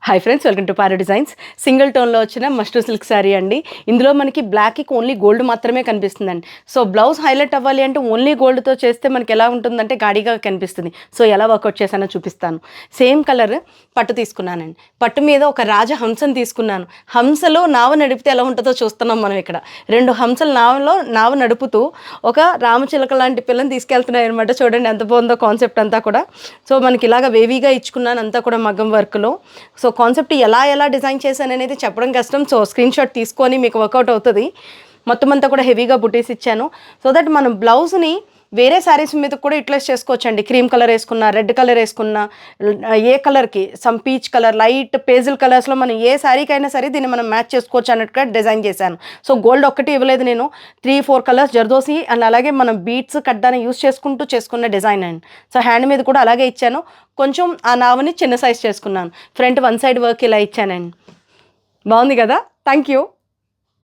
Hi friends, welcome to para designs. Single టోన్లో వచ్చిన మస్టూ సిల్క్ శారీ అండి. ఇందులో మనకి బ్లాక్కి ఓన్లీ గోల్డ్ మాత్రమే కనిపిస్తుందండి. సో బ్లౌజ్ హైలైట్ అవ్వాలి అంటే ఓన్లీ గోల్డ్తో చేస్తే మనకి ఎలా ఉంటుందంటే గాడిగా కనిపిస్తుంది. సో ఎలా వర్కౌట్ చేశానో చూపిస్తాను. సేమ్ కలర్ పట్టు తీసుకున్నానండి. పట్టు మీద ఒక రాజహంసను తీసుకున్నాను. హంసలో నావ నడిపితే ఎలా ఉంటుందో చూస్తున్నాం మనం ఇక్కడ. రెండు హంసలు నావ నడుపుతూ ఒక రామచిలక లాంటి పిల్లని తీసుకెళ్తున్నాయి అనమాట. చూడండి ఎంత బాగుందో కాన్సెప్ట్ అంతా కూడా. సో మనకి ఇలాగ వేవీగా ఇచ్చుకున్నాను అంతా కూడా మగ్గం వర్క్లో. సో కాన్సెప్ట్ ఎలా డిజైన్ చేశాను అనేది చెప్పడం కష్టం. సో స్క్రీన్ షాట్ తీసుకొని మీకు వర్కౌట్ అవుతుంది. మొత్తం అంతా కూడా హెవీగా బుటీస్ ఇచ్చాను. సో దట్ మనం బ్లౌజ్ని వేరే శారీస్ మీద కూడా యూటిలైజ్ చేసుకోవచ్చండి. క్రీమ్ కలర్ వేసుకున్నా, రెడ్ కలర్ వేసుకున్నా, ఏ కలర్కి సమ్ పీచ్ కలర్, లైట్ పేజిల్ కలర్స్లో మనం ఏ శారీకైనా సరే దీన్ని మనం మ్యాచ్ చేసుకోవచ్చు అన్నట్టుగా డిజైన్ చేశాను. సో గోల్డ్ ఒక్కటి ఇవ్వలేదు నేను, 3-4 కలర్స్ జర్దోసి అండ్ అలాగే మనం బీట్స్ కడ్డాన్ని యూస్ చేసుకున్న డిజైన్ అండి. సో హ్యాండ్ మీద కూడా అలాగే ఇచ్చాను. కొంచెం ఆ నావని చిన్న సైజ్ చేసుకున్నాను. ఫ్రంట్ వన్ సైడ్ వర్క్ ఇలా ఇచ్చానండి. బాగుంది కదా. Thank you.